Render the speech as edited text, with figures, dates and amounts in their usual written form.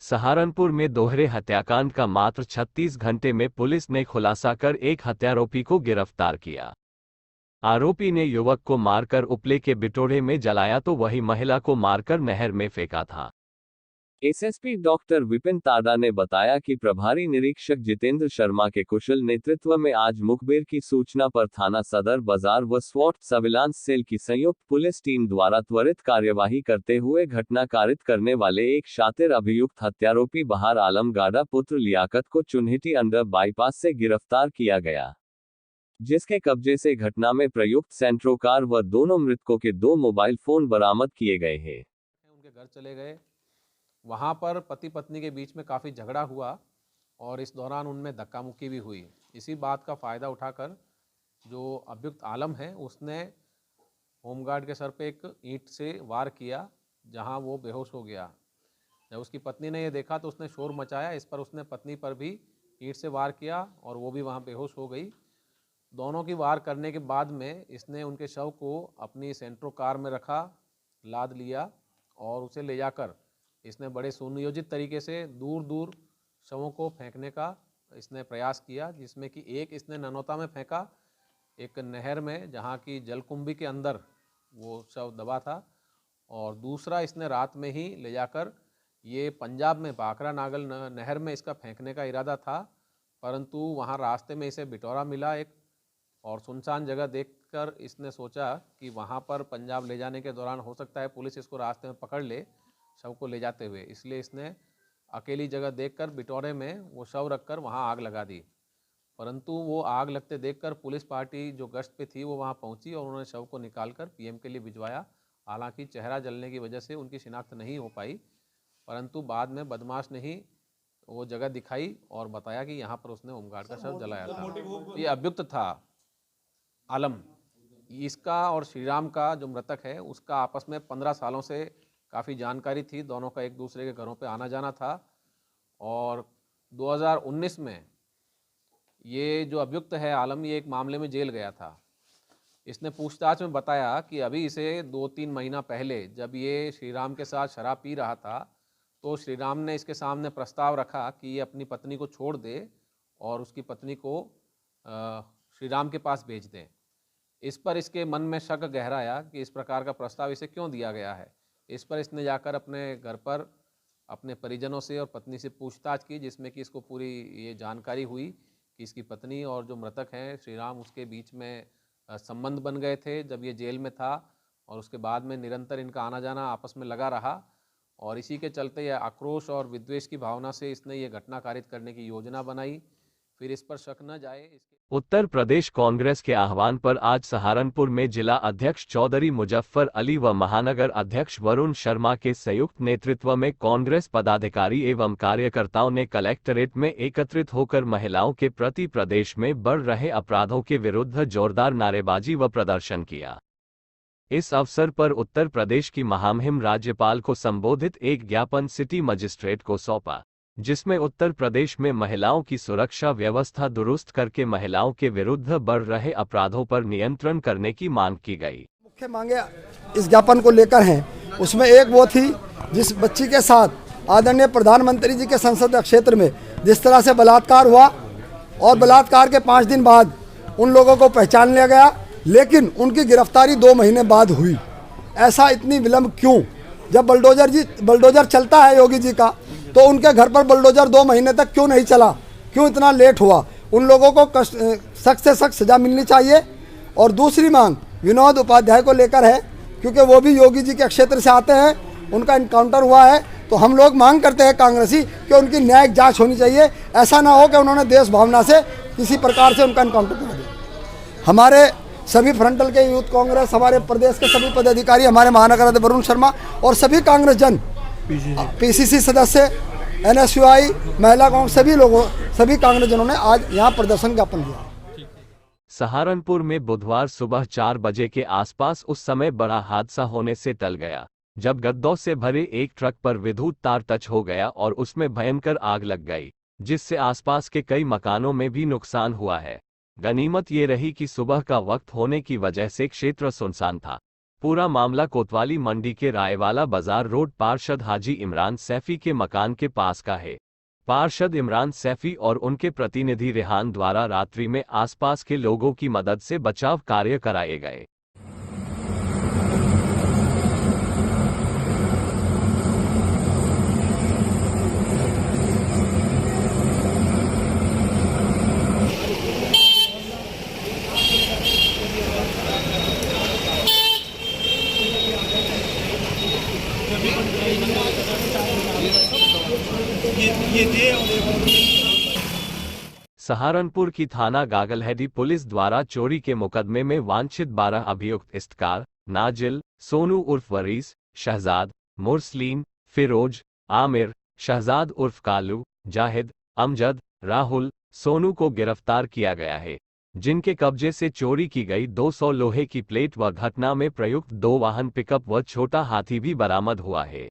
सहारनपुर में दोहरे हत्याकांड का मात्र 36 घंटे में पुलिस ने खुलासा कर एक हत्यारोपी को गिरफ्तार किया। आरोपी ने युवक को मारकर उपले के बिटोरे में जलाया तो वही महिला को मारकर नहर में फेंका था। एसएसपी डॉक्टर विपिन ताडा ने बताया कि प्रभारी निरीक्षक जितेंद्र शर्मा के कुशल नेतृत्व में आज मुखबिर की सूचना पर थाना सदर बाजार व स्वॉट सर्विलांस सेल की संयुक्त पुलिस टीम द्वारा त्वरित कार्यवाही करते हुए घटना कारित करने वाले एक शातिर अभियुक्त हत्यारोपी बहार आलम गाडा पुत्र लियाकत को चुन्हिटी अंडर बाईपास से गिरफ्तार किया गया, जिसके कब्जे से घटना में प्रयुक्त सेंट्रो कार व दोनों मृतकों के 2 मोबाइल फोन बरामद किए गए हैं। उनके घर चले गए, वहाँ पर पति पत्नी के बीच में काफ़ी झगड़ा हुआ और इस दौरान उनमें धक्का मुक्की भी हुई। इसी बात का फ़ायदा उठाकर जो अभियुक्त आलम है उसने होमगार्ड के सर पे एक ईंट से वार किया, जहाँ वो बेहोश हो गया। जब उसकी पत्नी ने ये देखा तो उसने शोर मचाया, इस पर उसने पत्नी पर भी ईंट से वार किया और वो भी वहाँ बेहोश हो गई। दोनों की वार करने के बाद में इसने उनके शव को अपनी सेंट्रो कार में रखा, लाद लिया और उसे ले जाकर इसने बड़े सुनियोजित तरीके से दूर दूर शवों को फेंकने का इसने प्रयास किया, जिसमें कि एक इसने ननौता में फेंका, एक नहर में जहाँ की जलकुंभी के अंदर वो शव दबा था, और दूसरा इसने रात में ही ले जाकर ये पंजाब में भाखरा नागल नहर में इसका फेंकने का इरादा था, परंतु वहाँ रास्ते में इसे बिटौरा मिला एक, और सुनसान जगह देखकर इसने सोचा कि वहाँ पर पंजाब ले जाने के दौरान हो सकता है पुलिस इसको रास्ते में पकड़ ले शव को ले जाते हुए, इसलिए इसने अकेली जगह देखकर बिटौरे में वो शव रखकर वहाँ आग लगा दी। परंतु वो आग लगते देखकर पुलिस पार्टी जो गश्त पे थी वो वहाँ पहुँची और उन्होंने शव को निकालकर पीएम के लिए भिजवाया। हालांकि चेहरा जलने की वजह से उनकी शिनाख्त नहीं हो पाई, परंतु बाद में बदमाश ने ही वो जगह दिखाई और बताया कि यहाँ पर उसने होमगार्ड का शव जलाया था। ये अभियुक्त था आलम, इसका और श्रीराम का जो मृतक है उसका आपस में 15 सालों से काफ़ी जानकारी थी, दोनों का एक दूसरे के घरों पे आना जाना था। और 2019 में ये जो अभियुक्त है आलम, ये एक मामले में जेल गया था। इसने पूछताछ में बताया कि अभी इसे 2-3 महीना पहले जब ये श्रीराम के साथ शराब पी रहा था तो श्रीराम ने इसके सामने प्रस्ताव रखा कि ये अपनी पत्नी को छोड़ दे और उसकी पत्नी को श्रीराम के पास भेज दें। इस पर इसके मन में शक गहराया कि इस प्रकार का प्रस्ताव इसे क्यों दिया गया है। इस पर इसने जाकर अपने घर पर अपने परिजनों से और पत्नी से पूछताछ की, जिसमें कि इसको पूरी ये जानकारी हुई कि इसकी पत्नी और जो मृतक हैं श्रीराम उसके बीच में संबंध बन गए थे जब ये जेल में था, और उसके बाद में निरंतर इनका आना जाना आपस में लगा रहा, और इसी के चलते यह आक्रोश और विद्वेष की भावना से इसने ये घटना कारित करने की योजना बनाई। फिर इस पर शक न जाए। उत्तर प्रदेश कांग्रेस के आह्वान पर आज सहारनपुर में जिला अध्यक्ष चौधरी मुजफ्फर अली व महानगर अध्यक्ष वरुण शर्मा के संयुक्त नेतृत्व में कांग्रेस पदाधिकारी एवं कार्यकर्ताओं ने कलेक्ट्रेट में एकत्रित होकर महिलाओं के प्रति प्रदेश में बढ़ रहे अपराधों के विरुद्ध जोरदार नारेबाजी व प्रदर्शन किया। इस अवसर पर उत्तर प्रदेश की महामहिम राज्यपाल को संबोधित एक ज्ञापन सिटी मजिस्ट्रेट को सौंपा, जिसमें उत्तर प्रदेश में महिलाओं की सुरक्षा व्यवस्था दुरुस्त करके महिलाओं के विरुद्ध बढ़ रहे अपराधों पर नियंत्रण करने की मांग की गई। मुख्य मांगे इस ज्ञापन को लेकर हैं, उसमें एक वो थी जिस बच्ची के साथ आदरणीय प्रधानमंत्री जी के संसदीय क्षेत्र में जिस तरह से बलात्कार हुआ, और बलात्कार के 5 दिन बाद उन लोगों को पहचान लिया गया, लेकिन उनकी गिरफ्तारी 2 महीने बाद हुई। ऐसा इतनी विलम्ब क्यों? जब बुलडोजर चलता है योगी जी का, तो उनके घर पर बुलडोजर 2 महीने तक क्यों नहीं चला? क्यों इतना लेट हुआ? उन लोगों को सख्त से सख्त सजा मिलनी चाहिए। और दूसरी मांग विनोद उपाध्याय को लेकर है, क्योंकि वो भी योगी जी के क्षेत्र से आते हैं, उनका इनकाउंटर हुआ है, तो हम लोग मांग करते हैं कांग्रेसी कि उनकी न्यायिक जांच होनी चाहिए। ऐसा ना हो कि उन्होंने देश भावना से किसी प्रकार से उनका इनकाउंटर कर दिया। हमारे सभी फ्रंटल के यूथ कांग्रेस, हमारे प्रदेश के सभी पदाधिकारी, हमारे महानगर अध्यक्ष वरुण शर्मा और सभी कांग्रेस जन, पीसीसी सदस्य, एनएसयूआई, महिला कांग्रेस, सभी लोगों, सभी कांग्रेस जनों ने आज यहाँ प्रदर्शन ज्ञापन दिया। सहारनपुर में बुधवार सुबह 4 बजे के आसपास उस समय बड़ा हादसा होने से टल गया जब गद्दों से भरे एक ट्रक पर विद्युत तार टच हो गया और उसमें भयंकर आग लग गई, जिससे आसपास के कई मकानों में भी नुकसान हुआ है। गनीमत ये रही कि सुबह का वक्त होने की वजह से क्षेत्र सुनसान था। पूरा मामला कोतवाली मंडी के रायवाला बाजार रोड पार्षद हाजी इमरान सैफी के मकान के पास का है। पार्षद इमरान सैफी और उनके प्रतिनिधि रेहान द्वारा रात्रि में आसपास के लोगों की मदद से बचाव कार्य कराए गए। सहारनपुर की थाना गागलहेडी पुलिस द्वारा चोरी के मुकदमे में वांछित 12 अभियुक्त इस्तकार, नाजिल, सोनू उर्फ वरीस, शहजाद, मुरसलीन, फिरोज, आमिर, शहजाद उर्फ कालू, जाहिद, अमजद, राहुल, सोनू को गिरफ्तार किया गया है, जिनके कब्जे से चोरी की गई 200 लोहे की प्लेट व घटना में प्रयुक्त 2 वाहन पिकअप व छोटा हाथी भी बरामद हुआ है।